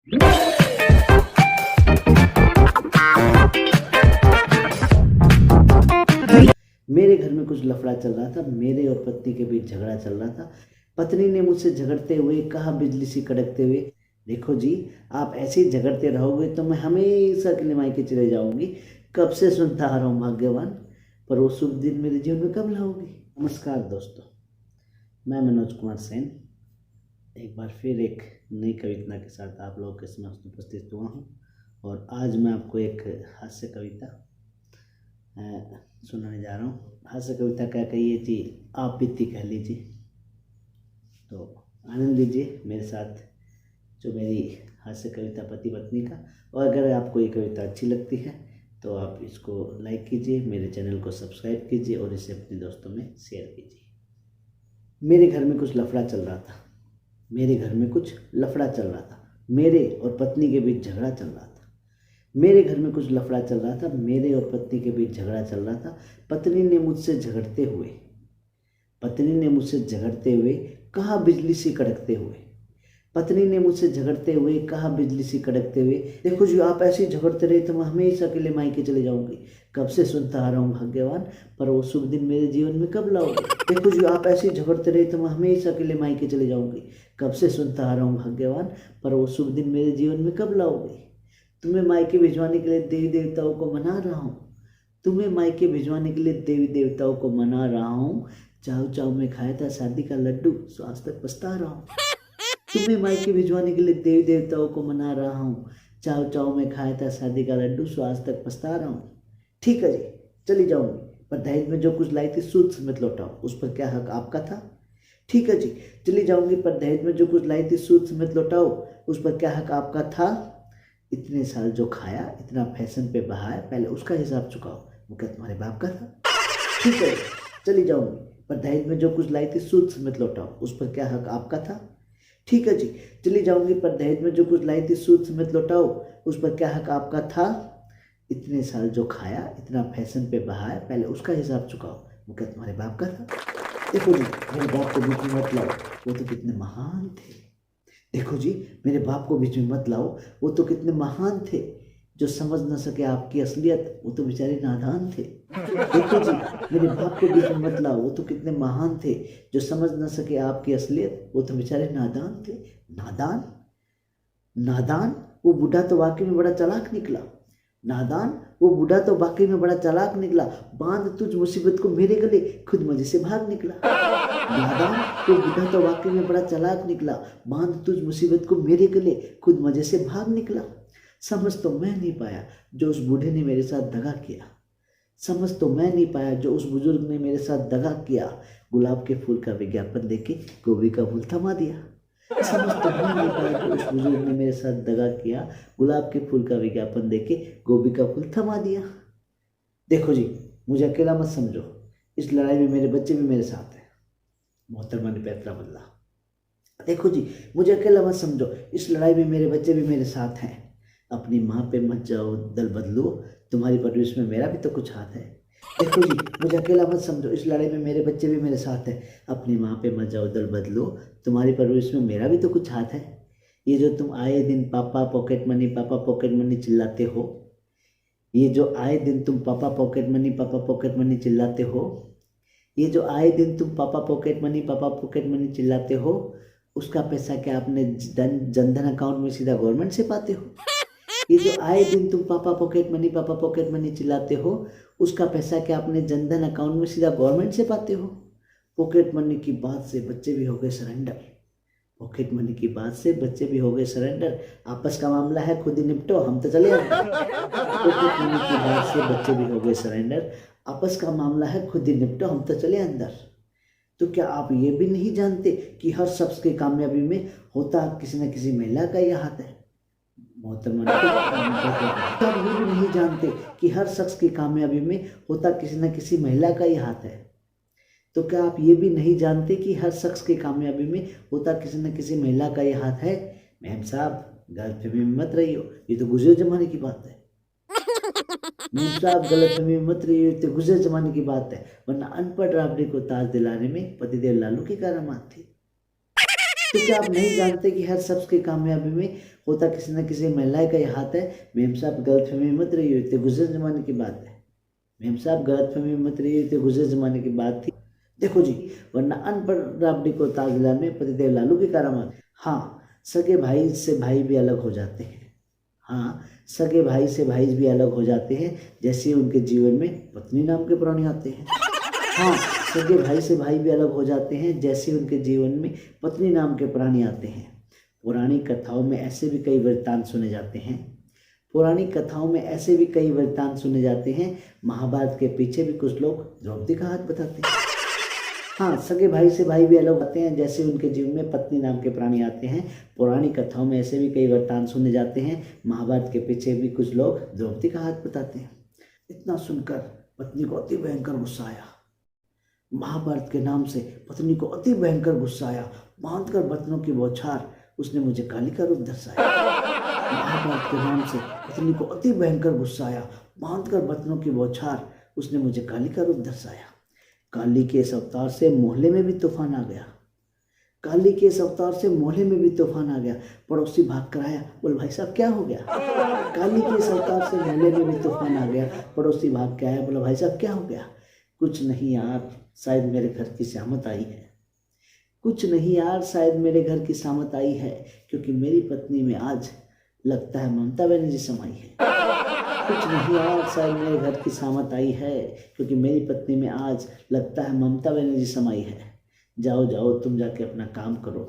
मेरे घर में कुछ लफड़ा चल रहा था। मेरे और पत्नी के बीच झगड़ा चल रहा था। पत्नी ने मुझसे झगड़ते हुए कहा, बिजली सी कड़कते हुए, देखो जी, आप ऐसे ही झगड़ते रहोगे तो मैं हमेशा के लिए मायके चले जाऊंगी। कब से सुनता आ रहा हूँ भाग्यवान, पर वो शुभ दिन मेरे जीवन में कब लाओगी। नमस्कार दोस्तों, मैं मनोज कुमार सेन एक बार फिर एक नई कविता के साथ आप लोगों के समक्ष उपस्थित हुआ हूँ। और आज मैं आपको एक हास्य कविता सुनाने जा रहा हूँ। हास्य कविता क्या कहिए जी, आप बीती कह लीजिए। तो आनंद लीजिए मेरे साथ जो मेरी हास्य कविता पति पत्नी का। और अगर आपको ये कविता अच्छी लगती है तो आप इसको लाइक कीजिए, मेरे चैनल को सब्सक्राइब कीजिए और इसे अपने दोस्तों में शेयर कीजिए। मेरे घर में कुछ लफड़ा चल रहा था। मेरे घर में कुछ लफड़ा चल रहा था। मेरे और पत्नी के बीच झगड़ा चल रहा था। मेरे घर में कुछ लफड़ा चल रहा था। मेरे और पत्नी के बीच झगड़ा चल रहा था। पत्नी ने मुझसे झगड़ते हुए कहा, बिजली सी कड़कते हुए। पत्नी ने मुझसे झगड़ते हुए कहा, बिजली सी कड़कते हुए, देखो जी, आप ऐसे ही झगड़ते रहे तो मैं हमेशा के लिए मायके चले जाऊंगी। कब से सुनता आ रहा हूँ भाग्यवान, पर वो शुभ दिन मेरे जीवन में कब लाओगे। देखो जी, आप ऐसे ही झगड़ते रहे तो मैं हमेशा के लिए मायके चले जाऊंगी। कब से सुनता आ रहा हूँ भाग्यवान, पर वो शुभ दिन मेरे जीवन में कब लाओगे। तुम्हें मायके भिजवाने के लिए देवी देवताओं को मना रहा हूँ। तुम्हें मायके भिजवाने के लिए देवी देवताओं को मना रहा हूँ। चाव चाव में खाया था शादी का लड्डू, सो आज तक पछता रहा हूँ। तुम्हें मायके भिजवाने के लिए देवी देवताओं को मना रहा हूँ। चाव चाव में खाया था शादी का लड्डू, सो आज तक पछता रहा हूँ। ठीक है जी, चली जाऊंगी, पर दहेज में जो कुछ लाई थी सूद समेत लौटाओ, उस पर क्या हक आपका था। ठीक है जी, चली जाऊंगी, पर दहेज में जो कुछ लाई थी सूद समेत लौटाओ, उस पर क्या हक आपका था। इतने साल जो खाया, इतना फैशन पे बहाया, पहले उसका हिसाब चुकाओ, वो क्या तुम्हारे बाप का था। ठीक है, चली जाऊंगी, पर दहेज में जो कुछ लाई थी सूद समेत लौटाओ, उस पर क्या हक आपका था। ठीक है जी, चली जाऊंगी, पर दहेज में जो कुछ लाई थी सूद समेत लौटाओ, उस पर क्या हक आपका था। इतने साल जो खाया, इतना फैशन पे बहाया, पहले उसका हिसाब चुकाओ, वो क्या तुम्हारे बाप का था। देखो जी, मेरे बाप को बीच में मत लाओ, वो तो कितने महान थे। देखो जी, मेरे बाप को बीच में मत लाओ, वो तो कितने महान थे। जो समझ न सके आपकी असलियत, वो तो बेचारे नादान थे। देखो जी, मेरे बाप को बीच में मत लाओ, वो तो कितने महान थे। जो समझ न सके आपकी असलियत, वो तो बेचारे नादान थे। नादान नादान, वो बूढ़ा तो वाकई में बड़ा चालाक निकला। नादान, वो बूढ़ा तो वाकई में बड़ा चालाक निकला। बांध तुझ मुसीबत को मेरे गले, खुद मजे से भाग निकला। नादान, वो बूढ़ा तो वाकई में बड़ा चालाक निकला। बांध तुझ मुसीबत को मेरे गले, खुद मजे से भाग निकला। समझ तो मैं नहीं पाया जो उस बूढ़े ने मेरे साथ दगा किया। समझ तो मैं नहीं पाया जो उस बुजुर्ग ने मेरे साथ दगा किया। गुलाब के फूल का विज्ञापन देके गोभी का फूल थमा दिया। समझ तो मैं नहीं पाया जो उस बुजुर्ग ने मेरे साथ दगा किया। गुलाब के फूल का विज्ञापन देके गोभी का फूल थमा दिया। देखो जी, मुझे अकेला मत समझो, इस लड़ाई में मेरे बच्चे भी मेरे साथ हैं। मोहतरमा ने फैसला बदला। देखो जी, मुझे अकेला मत समझो, इस लड़ाई में मेरे बच्चे भी मेरे साथ हैं। अपनी माँ पे मत जाओ दल बदलो, तुम्हारी परवरिश में मेरा भी तो कुछ हाथ है। देखो जी, मुझे अकेला मत समझो, इस लड़ाई में मेरे बच्चे भी मेरे साथ हैं। अपनी माँ पे मत जाओ दल बदलो, तुम्हारी परवरिश में मेरा भी तो कुछ हाथ है। ये जो तुम आए दिन पापा पॉकेट मनी चिल्लाते हो, ये जो आए दिन तुम पापा पॉकेट मनी चिल्लाते हो, ये जो आए दिन तुम पापा पॉकेट मनी चिल्लाते हो, उसका पैसा क्या आपने जनधन अकाउंट में सीधा गवर्नमेंट से पाते हो। ये जो आए दिन तुम पापा पॉकेट मनी चिल्लाते हो, उसका पैसा क्या आपने जनधन अकाउंट में सीधा गवर्नमेंट से पाते हो। पॉकेट मनी की बात से बच्चे भी हो गए सरेंडर। पॉकेट मनी की बात से बच्चे भी हो गए सरेंडर। आपस का मामला है खुद ही निपटो, हम तो चले अंदर। पॉकेट मनी की बात से बच्चे भी हो गए सरेंडर। आपस का मामला है खुद ही निपटो, हम तो चले अंदर। तो क्या आप ये भी नहीं जानते कि हर शख्स की कामयाबी में होता किसी न किसी महिला का ही हाथ है। मोहतरमा, आप ये भी नहीं जानते कि हर शख्स की कामयाबी में होता किसी न किसी महिला का ही हाथ है। तो क्या आप ये भी नहीं जानते कि हर शख्स की कामयाबी में होता किसी न किसी महिला का ही हाथ है। मैम साहब, गलतफहमी में मत रहियो, ये तो गुजरे जमाने की बात है। मैम साहब, गलतफहमी में मत रहियो, ये तो गुजरे जमाने की बात है। वरना अनपढ़ राबड़ी को ताज दिलाने में पतिदेव लालू की करामात थी। क्योंकि आप नहीं जानते कि हर शख्स की कामयाबी में होता किसी न किसी महिला का ही हाथ है। मेम साहब गलतफहमी मत रही हो, तो गुजर जमाने की बात है। मेम साहब गलतफहमी मत रही हो, तो गुजर जमाने की बात थी। देखो जी, वरना अनपढ़ राबड़ी को ताज दिलाने पतिदेव लालू की करामात। हाँ, सगे भाई से भाई भी अलग हो जाते हैं। हाँ, सगे भाई से भाई भी अलग हो जाते हैं, जैसे उनके जीवन में पत्नी नाम के प्राणी आते हैं। हाँ, सगे भाई से भाई भी अलग हो जाते हैं, जैसे उनके जीवन में पत्नी नाम के प्राणी आते हैं। पुरानी कथाओं में ऐसे भी कई वृत्तांत सुने जाते हैं। पुरानी कथाओं में ऐसे भी कई वृत्तांत सुने जाते हैं। महाभारत के पीछे भी कुछ लोग द्रौपदी का हाथ बताते हैं। हाँ, सगे भाई से भाई भी अलग होते हैं, जैसे उनके जीवन में पत्नी नाम के प्राणी आते हैं। पुरानी कथाओं में ऐसे भी कई वृत्तांत सुने जाते हैं। महाभारत के पीछे भी कुछ लोग द्रौपदी का हाथ बताते हैं। इतना सुनकर पत्नी को अति भयंकर गुस्सा आया। महाभारत के नाम से पत्नी को अति भयंकर गुस्सा आया। बांधकर बर्तनों की बौछार उसने मुझे काली का रूप दर्शाया। महाभारत के नाम से पत्नी को अति भयंकर गुस्सा आया। बांधकर बर्तनों की बौछार उसने मुझे काली का रूप दर्शाया। काली के इस अवतार से मोहल्ले में भी तूफान आ गया। काली के इस अवतार से मोहल्ले में भी तूफान आ गया। पड़ोसी भाग कर आया, बोल भाई साहब क्या हो गया। काली के इस अवतार से मोहल्ले में भी तूफान आ गया। पड़ोसी भाग के आया, बोला भाई साहब क्या हो गया। कुछ नहीं यार, शायद मेरे घर की शामत आई है। कुछ नहीं यार, शायद मेरे घर की शामत आई है, क्योंकि मेरी पत्नी में आज लगता है ममता बनर्जी समाई है। कुछ नहीं यार, शायद मेरे घर की शामत आई है, क्योंकि मेरी पत्नी में आज लगता है ममता बनर्जी समाई है। जाओ जाओ तुम जाके अपना काम करो।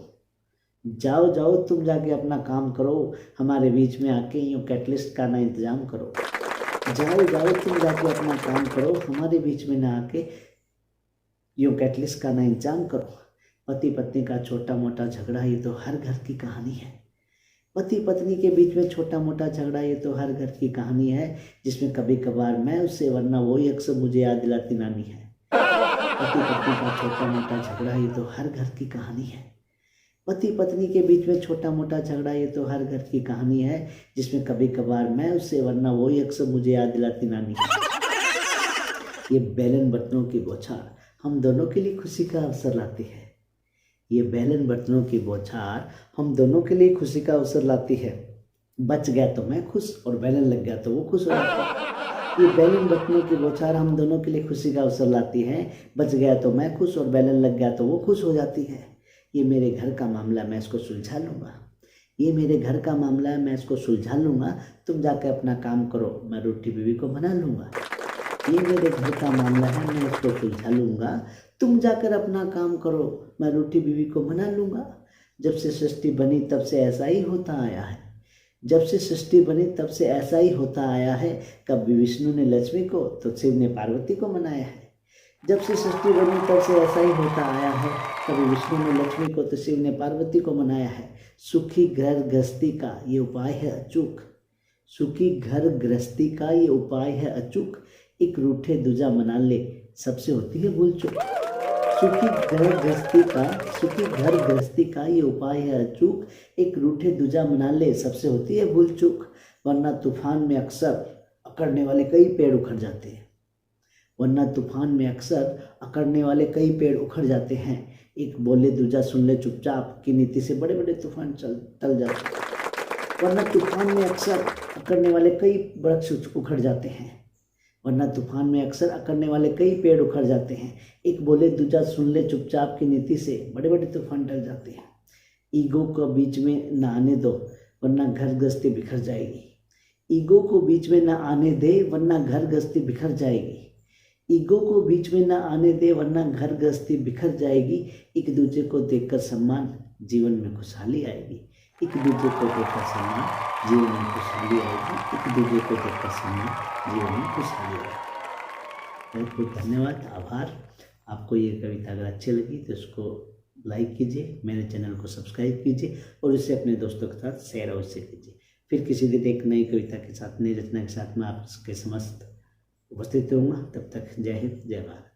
जाओ जाओ तुम जाके अपना काम करो, हमारे बीच में आके यूँ कैटलिस्ट का ना इंतजाम करो। जाओ जाओ तुम जाके अपना काम करो, हमारे बीच में ना आके यूँ कैटलिस्ट का ना इंतजाम करो। पति पत्नी का छोटा मोटा झगड़ा ये तो हर घर की कहानी है। पति पत्नी के बीच में छोटा मोटा झगड़ा ये तो हर घर की कहानी है, जिसमें कभी कभार मैं उससे वरना वही अक्सर मुझे याद दिलाती नानी है। पति पत्नी का छोटा मोटा झगड़ा ये तो हर घर की कहानी है। पति पत्नी के बीच में छोटा मोटा झगड़ा ये तो हर घर की कहानी है, जिसमें कभी कभार मैं उससे वरना वही अक्सर मुझे याद दिलाती नानी है। ये बेलन बर्तनों की बौछार हम दोनों के लिए खुशी का अवसर लाती है। ये बेलन बर्तनों की बौछार हम दोनों के लिए खुशी का अवसर लाती है। बच गया तो मैं खुश और बेलन लग गया तो वो खुश हो जाता है। ये बेलन बर्तनों की बौछार हम दोनों के लिए खुशी का अवसर लाती है। बच गया तो मैं खुश और बेलन लग गया तो वो खुश हो जाती है। ये मेरे घर का मामला, मैं इसको सुलझा लूँगा। ये मेरे घर का मामला है, मैं इसको सुलझा लूँगा। तुम जाकर अपना काम करो, मैं रोटी बीवी को बना लूँगा। ये मेरे घर का मामला है, मैं इसको सुलझा लूँगा। तुम जाकर अपना काम करो, मैं रोटी बीवी को मना लूँगा। जब से सृष्टि बनी तब से ऐसा ही होता आया है। जब से सृष्टि बनी तब से ऐसा ही होता आया है। कभी विष्णु ने लक्ष्मी को तो शिव ने पार्वती को मनाया है। जब से सृष्टि बनी तब से ऐसा ही होता आया है। कभी विष्णु ने लक्ष्मी को तो शिव ने पार्वती को मनाया है। सुखी घर गृहस्थी का ये उपाय है अचूक। सुखी घर गृहस्थी का ये उपाय है अचूक। एक रूठे दूजा मना ले, सबसे होती है भूल चूक। सुखी घर गृहस्थी का ये उपाय है अचूक। एक रूठे दूजा मना ले, सबसे होती है भूल चूक। वरना तूफान में अक्सर अकड़ने वाले कई पेड़ उखड़ जाते हैं। वरना तूफान में अक्सर अकड़ने वाले कई पेड़ उखड़ जाते हैं। एक बोले दूजा सुन ले चुपचाप की नीति से बड़े बड़े तूफान टल जाते हैं। वरना तूफान में अक्सर अकड़ने वाले कई वृक्ष उखड़ जाते हैं। वरना तूफान में अक्सर अकड़ने वाले कई पेड़ उखड़ जाते हैं। एक बोले दूजा सुन ले चुपचाप की नीति से बड़े बड़े तूफान टल जाते हैं। ईगो को बीच में न आने दो, वरना घर गृहस्थी बिखर जाएगी। ईगो को बीच में न आने दे, वरना घर गृहस्थी बिखर जाएगी। ईगो को बीच में न आने दे, वरना घर गृहस्थी बिखर जाएगी। एक दूसरे को देखकर सम्मान, जीवन में खुशहाली आएगी। एक दूसरे को देखकर सम्मान, जीवन में खुशहाली आएगी। एक दूसरे को देखकर सम्मान, जीवन में खुशहाली आएगी। बहुत बहुत धन्यवाद, आभार। आपको ये कविता अगर अच्छी लगी तो इसको लाइक कीजिए, मेरे चैनल को सब्सक्राइब कीजिए और इसे अपने दोस्तों के साथ शेयर अवश्य कीजिए। फिर किसी दिन एक नई कविता के साथ, नई रचना के साथ मैं आपके समस्त उपस्थित रहूँगा। तब तक जय हिंद, जय भारत।